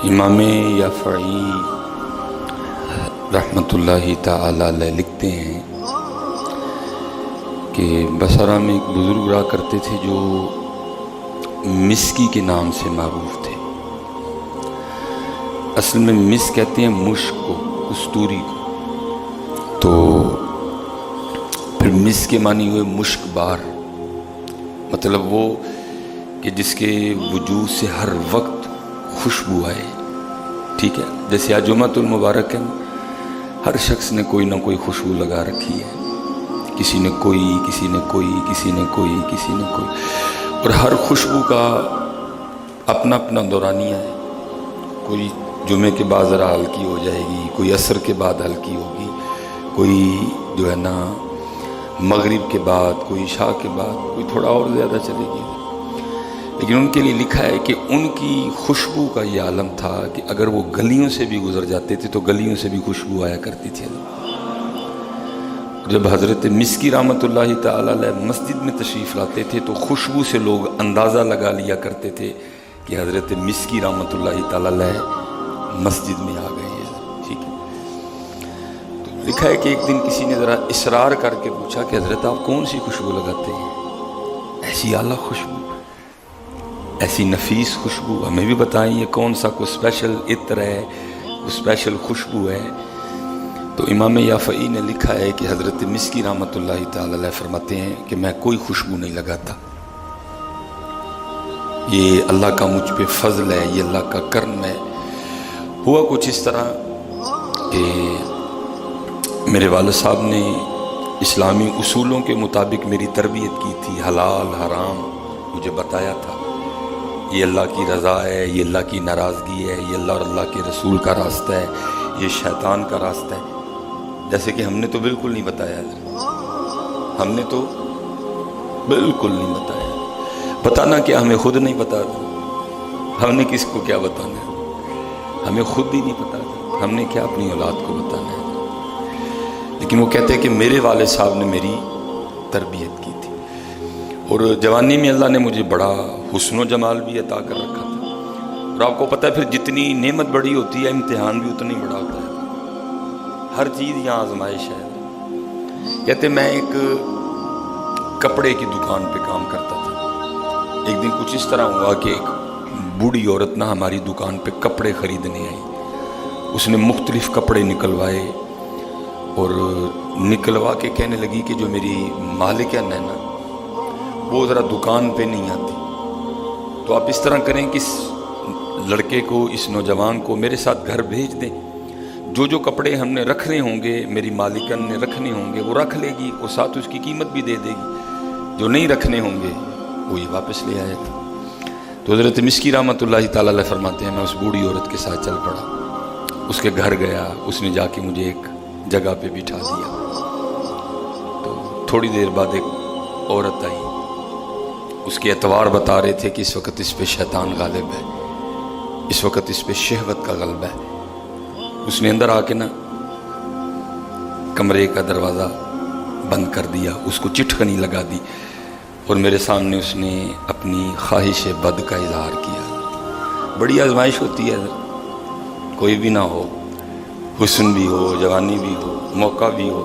امام یافعی رحمۃ اللہ تعالی علیہ لکھتے ہیں کہ بصرہ میں ایک بزرگ رہا کرتے تھے جو مسکی کے نام سے معروف تھے۔ اصل میں مس کہتے ہیں مشک کو، کستوری کو، تو پھر مس کے معنی ہوئے مشک بار، مطلب وہ کہ جس کے وجود سے ہر وقت خوشبو آئے، ٹھیک ہے۔ جیسے آج جمعۃ المبارک ہے، ہر شخص نے کوئی نہ کوئی خوشبو لگا رکھی ہے، کسی نے کوئی، کسی نے کوئی، کسی نے کوئی، کسی نے کوئی، اور ہر خوشبو کا اپنا اپنا دورانیہ ہے۔ کوئی جمعے کے بعد ذرا ہلکی ہو جائے گی، کوئی عصر کے بعد ہلکی ہوگی، کوئی جو ہے نا مغرب کے بعد، کوئی عشاء کے بعد، کوئی تھوڑا اور زیادہ چلے گی۔ لیکن ان کے لیے لکھا ہے کہ ان کی خوشبو کا یہ عالم تھا کہ اگر وہ گلیوں سے بھی گزر جاتے تھے تو گلیوں سے بھی خوشبو آیا کرتی تھی۔ جب حضرت مسکی رحمۃ اللہ تعالی علیہ مسجد میں تشریف لاتے تھے تو خوشبو سے لوگ اندازہ لگا لیا کرتے تھے کہ حضرت مسکی رحمۃ اللہ تعالی علیہ مسجد میں آ گئے ہیں، ٹھیک ہے۔ تو لکھا ہے کہ ایک دن کسی نے ذرا اصرار کر کے پوچھا کہ حضرت آپ کون سی خوشبو لگاتے ہیں؟ ایسی اعلیٰ خوشبو، ایسی نفیس خوشبو، ہمیں بھی بتائیں یہ کون سا کوئی اسپیشل عطر ہے، کوئی اسپیشل خوشبو ہے؟ تو امام یافعی نے لکھا ہے کہ حضرت مسکی رحمۃ اللہ تعالی علیہ فرماتے ہیں کہ میں کوئی خوشبو نہیں لگاتا، یہ اللہ کا مجھ پہ فضل ہے، یہ اللہ کا کرم ہے۔ ہوا کچھ اس طرح کہ میرے والد صاحب نے اسلامی اصولوں کے مطابق میری تربیت کی تھی، حلال حرام مجھے بتایا تھا، یہ اللہ کی رضا ہے، یہ اللہ کی ناراضگی ہے، یہ اللہ اور اللہ کے رسول کا راستہ ہے، یہ شیطان کا راستہ ہے۔ جیسے کہ ہم نے تو بالکل نہیں بتایا، ہم نے تو بالکل نہیں بتایا، بتانا کیا ہمیں خود نہیں پتا تھا، ہم نے کس کو کیا بتانا ہے، ہمیں خود ہی نہیں پتا تھا، ہم نے کیا اپنی اولاد کو بتانا ہے۔ لیکن وہ کہتے ہیں کہ میرے والد صاحب نے میری تربیت کی تھی، اور جوانی میں اللہ نے مجھے بڑا حسن و جمال بھی عطا کر رکھا تھا، اور آپ کو پتہ ہے پھر جتنی نعمت بڑی ہوتی ہے امتحان بھی اتنا ہی بڑا ہوتا ہے، ہر چیز یہاں آزمائش ہے۔ کہتے میں ایک کپڑے کی دکان پہ کام کرتا تھا، ایک دن کچھ اس طرح ہوا کہ ایک بوڑھی عورت نہ ہماری دکان پہ کپڑے خریدنے آئی، اس نے مختلف کپڑے نکلوائے اور نکلوا کے کہنے لگی کہ جو میری مالکن ہے نا وہ ذرا دکان پہ نہیں آتی، تو آپ اس طرح کریں کہ اس لڑکے کو، اس نوجوان کو میرے ساتھ گھر بھیج دیں، جو جو کپڑے ہم نے رکھنے ہوں گے، میری مالکن نے رکھنے ہوں گے، وہ رکھ لے گی اور ساتھ اس کی قیمت بھی دے دے گی، جو نہیں رکھنے ہوں گے وہ یہ واپس لے آئے تھے۔ تو حضرت مسکی رحمۃ اللہ تعالی علیہ فرماتے ہیں میں اس بوڑھی عورت کے ساتھ چل پڑا، اس کے گھر گیا، اس نے جا کے مجھے ایک جگہ پہ بٹھا دیا، تو تھوڑی دیر بعد ایک عورت آئی، اس کے اعتبار بتا رہے تھے کہ اس وقت اس پہ شیطان غالب ہے، اس وقت اس پہ شہوت کا غلبہ ہے۔ اس نے اندر آ کے نا کمرے کا دروازہ بند کر دیا، اس کو چٹکنی لگا دی، اور میرے سامنے اس نے اپنی خواہش بد کا اظہار کیا۔ بڑی آزمائش ہوتی ہے، کوئی بھی نہ ہو، حسن بھی ہو، جوانی بھی ہو، موقع بھی ہو،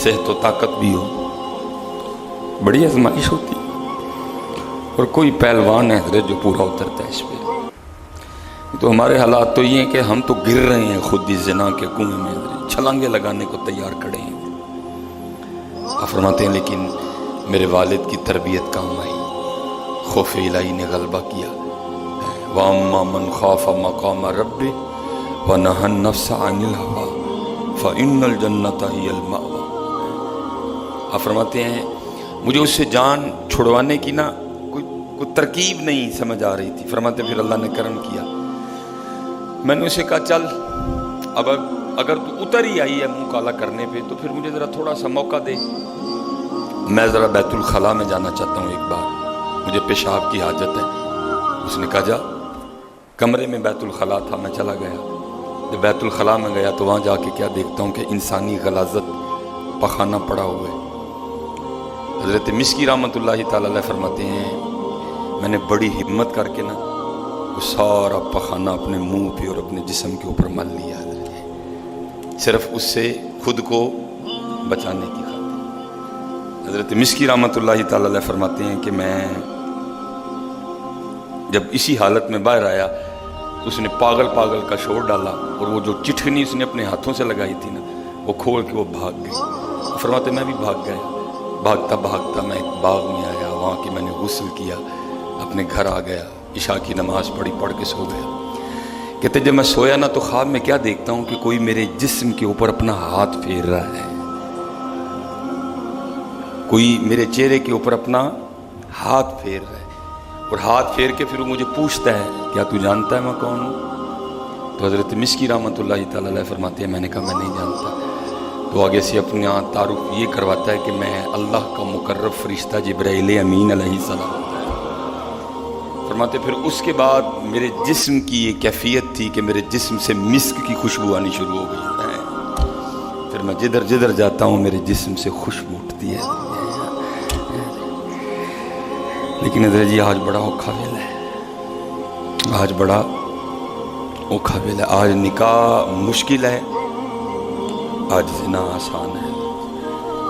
صحت و طاقت بھی ہو، بڑی آزمائش ہوتی ہے، اور کوئی پہلوان ہے حضرت جو پورا اترتا ہے اس پہ۔ تو ہمارے حالات تو یہ ہیں کہ ہم تو گر رہے ہیں خود اس زنا کے کنویں میں، چھلانگے لگانے کو تیار کھڑے ہیں۔ آپ فرماتے ہیں لیکن میرے والد کی تربیت کام آئی، خوف الہی نے غلبہ کیا۔ وَأَمَّا مَنْ خَافَ مَقَامَ رَبِّهِ وَنَهَى النَّفْسَ عَنِ الْهَوَىٰ فَإِنَّ الْجَنَّةَ هِيَ الْمَأْوَىٰ۔ آپ فرماتے ہیں مجھے اس سے جان چھڑوانے کی نا کوئی ترکیب نہیں سمجھ آ رہی تھی۔ فرماتے پھر اللہ نے کرم کیا، میں نے اسے کہا چل اب اگر تو اتر ہی آئی ہے منہ کالا کرنے پہ تو پھر مجھے ذرا تھوڑا سا موقع دے، میں ذرا بیت الخلاء میں جانا چاہتا ہوں، ایک بار مجھے پیشاب کی حاجت ہے۔ اس نے کہا جا۔ کمرے میں بیت الخلاء تھا، میں چلا گیا۔ جب بیت الخلاء میں گیا تو وہاں جا کے کیا دیکھتا ہوں کہ انسانی غلاظت پخانہ پڑا ہوا ہے۔ حضرت مسکی رحمۃ اللہ تعالی علیہ فرماتے ہیں میں نے بڑی ہمت کر کے نا وہ سارا پخانہ اپنے منہ پہ اور اپنے جسم کے اوپر مل لیا حضرت، صرف اس سے خود کو بچانے کی خاطر۔ حضرت مسکی رحمۃ اللہ تعالی علیہ فرماتے ہیں کہ میں جب اسی حالت میں باہر آیا، اس نے پاگل پاگل کا شور ڈالا، اور وہ جو چٹکنی اس نے اپنے ہاتھوں سے لگائی تھی نا، وہ کھول کے وہ بھاگ گئی۔ فرماتے میں بھی بھاگ گیا، بھاگتا بھاگتا میں ایک باغ میں آیا، وہاں کی میں نے غسل کیا، اپنے گھر آ گیا، عشاء کی نماز پڑھ کے سو گیا۔ کہتے جب میں سویا نا تو خواب میں کیا دیکھتا ہوں کہ کوئی میرے جسم کے اوپر اپنا ہاتھ پھیر رہا ہے، کوئی میرے چہرے کے اوپر اپنا ہاتھ پھیر رہا ہے، اور ہاتھ پھیر کے پھر وہ مجھے پوچھتا ہے کیا تو جانتا ہے میں کون ہوں؟ تو حضرت مسکی رحمۃ اللہ تعالی علیہ فرماتے ہیں میں نے کہا میں نہیں جانتا۔ تو آگے سے اپنا تعارف یہ کرواتا ہے کہ میں اللہ کا مقرب فرشتہ جبرائیل امین علیہ السلام۔ فرماتے پھر اس کے بعد میرے جسم کی یہ کیفیت تھی کہ میرے جسم سے مسک کی خوشبو آنی شروع ہو گئی ہے، پھر میں جدھر جدھر جاتا ہوں میرے جسم سے خوشبو اٹھتی ہے۔ لیکن حضرت جی آج بڑا اوکھا ویلا ہے، آج بڑا اوکھا ویلا ہے، آج نکاح مشکل ہے، آج زنا آسان ہے،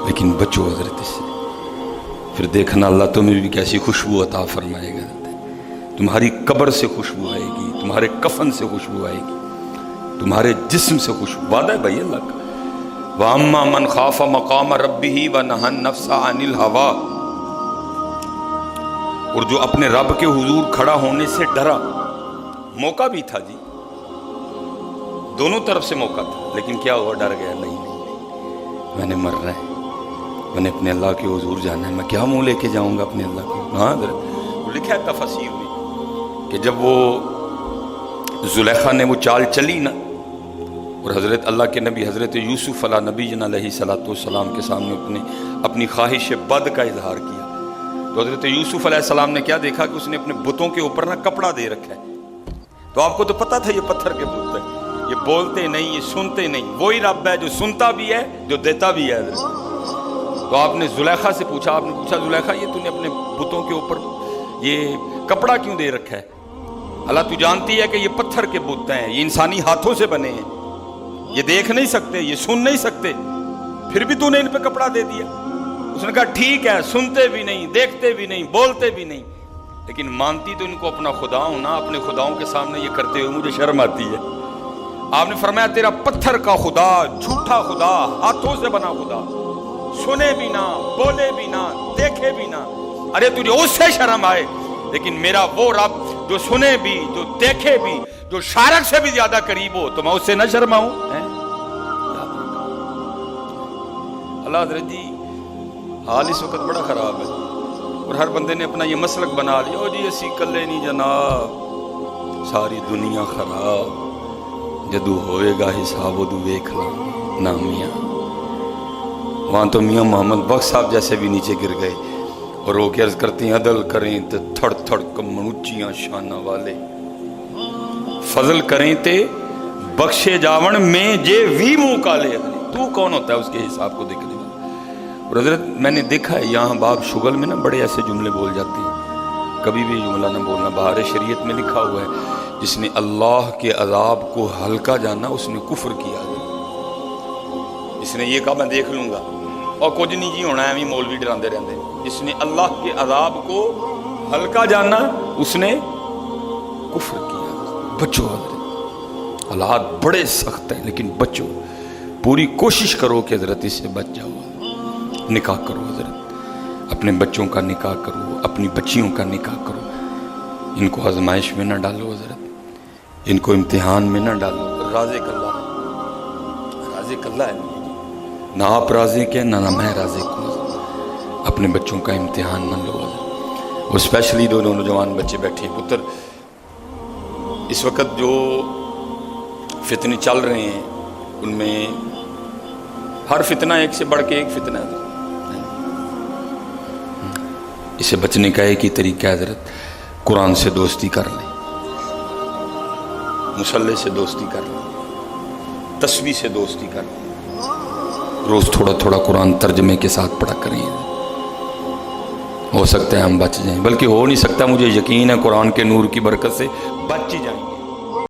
لیکن بچو حضرت اس سے، پھر دیکھنا اللہ تمہیں بھی کیسی خوشبو عطا فرمائے گا۔ تمہاری قبر سے خوشبو آئے گی، تمہارے کفن سے خوشبو آئے گی، تمہارے جسم سے خوشبو۔ وعدہ ہے بھائی اللہ کا، وَأَمَّا مَنْ خَافَ مَقَامَ رَبِّهِ وَنَهَى النَّفْسَ عَنِ الْهَوَىٰ، اور جو اپنے رب کے حضور کھڑا ہونے سے ڈرا۔ موقع بھی تھا جی، دونوں طرف سے موقع تھا، لیکن کیا ہوا؟ ڈر گیا، نہیں میں نے مرنا ہے، میں نے اپنے اللہ کے حضور جانا ہے، میں کیا منہ لے کے جاؤں گا اپنے اللہ کو؟ ہاں حضرت لکھا ہے تفسیر میں کہ جب وہ زلیخا نے وہ چال چلی نا، اور حضرت اللہ کے نبی حضرت یوسف علیہ نبی جن علیہ السلام کے سامنے اپنی خواہش بد کا اظہار کیا، تو حضرت یوسف علیہ السلام نے کیا دیکھا کہ اس نے اپنے بتوں کے اوپر نا کپڑا دے رکھا ہے۔ تو آپ کو تو پتا تھا یہ پتھر کے بت ہیں، یہ بولتے نہیں، یہ سنتے نہیں، وہی رب ہے جو سنتا بھی ہے جو دیتا بھی ہے حضرت۔ تو آپ نے زلیخا سے پوچھا، آپ نے پوچھا زلیخا یہ تو نے اپنے بتوں کے اوپر یہ کپڑا کیوں دے رکھا ہے؟ اللہ تو جانتی ہے کہ یہ پتھر کے بت ہیں، یہ انسانی ہاتھوں سے بنے ہیں، یہ دیکھ نہیں سکتے، یہ سن نہیں سکتے، پھر بھی تو نے ان پہ کپڑا دے دیا۔ اس نے کہا ٹھیک ہے، سنتے بھی نہیں، دیکھتے بھی نہیں، بولتے بھی نہیں، لیکن مانتی تو ان کو اپنا خدا ہوں نا، اپنے خداؤں کے سامنے یہ کرتے ہوئے مجھے شرم آتی ہے۔ آپ نے فرمایا تیرا پتھر کا خدا، جھوٹا خدا، ہاتھوں سے بنا خدا، سنے بھی نہ، بولے بھی نہ، دیکھے بھی نہ، ارے تجھے اس سے شرم آئے، لیکن میرا وہ رب جو سنے بھی، جو دیکھے بھی، جو شارک سے بھی زیادہ قریب ہو، تو میں اس سے نہ شرماؤں؟ اللہ حضرت جی حال اس وقت بڑا خراب ہے، اور ہر بندے نے اپنا یہ مسلک بنا لیا، او جی اسی کلے نہیں جناب، ساری دنیا خراب، جدو ہوئے گا حساب ادو ویکھ لا نا میاں۔ وہاں تو میاں محمد بخش صاحب جیسے بھی نیچے گر گئے، اور وہ عرض کرتے ہیں عدل کریں تے تھڑ تھڑ کمن اونچیاں شانہ والے، فضل کریں تے بخشے جاون میں جے وی منہ کالے۔ تو کون ہوتا ہے اس کے حساب کو دیکھنے والا؟ اور حضرت میں نے دیکھا ہے یہاں باب شغل میں نا بڑے ایسے جملے بول جاتے ہیں، کبھی بھی جملہ نہ بولنا۔ بہار شریعت میں لکھا ہوا ہے جس نے اللہ کے عذاب کو ہلکا جانا اس نے کفر کیا، جس نے یہ کہا میں دیکھ لوں گا اور کچھ نہیں جی ہونا ہے، ہمیں مولوی ڈراندے رہندے، جس نے اللہ کے عذاب کو ہلکا جانا اس نے کفر کیا۔ بچو حضرت، حالات بڑے سخت ہیں لیکن بچو، پوری کوشش کرو کہ حضرت اس سے بچ جاؤ۔ نکاح کرو حضرت، اپنے بچوں کا نکاح کرو، اپنی بچیوں کا نکاح کرو، ان کو آزمائش میں نہ ڈالو حضرت، ان کو امتحان میں نہ ڈالو۔ رازق اللہ ہے، رازق اللہ ہے، نہ آپ رازق ہیں نہ میں رازق ہوں۔ اپنے بچوں کا امتحان نہ لو حضرت، وہ اسپیشلی دو نوجوان بچے بیٹھے پتر، اس وقت جو فتنے چل رہے ہیں ان میں ہر فتنہ ایک سے بڑھ کے ایک فتنہ ہے، اسے بچنے کا ایک ہی طریقہ ہے حضرت، قرآن سے دوستی کر لیں، مصلی سے دوستی کر لیں، تسبیح سے دوستی کر لیں، روز تھوڑا تھوڑا قرآن ترجمے کے ساتھ پڑھا کریں، ہو سکتا ہے ہم بچ جائیں، بلکہ ہو نہیں سکتا، مجھے یقین ہے قرآن کے نور کی برکت سے بچ ہی جائیں گے۔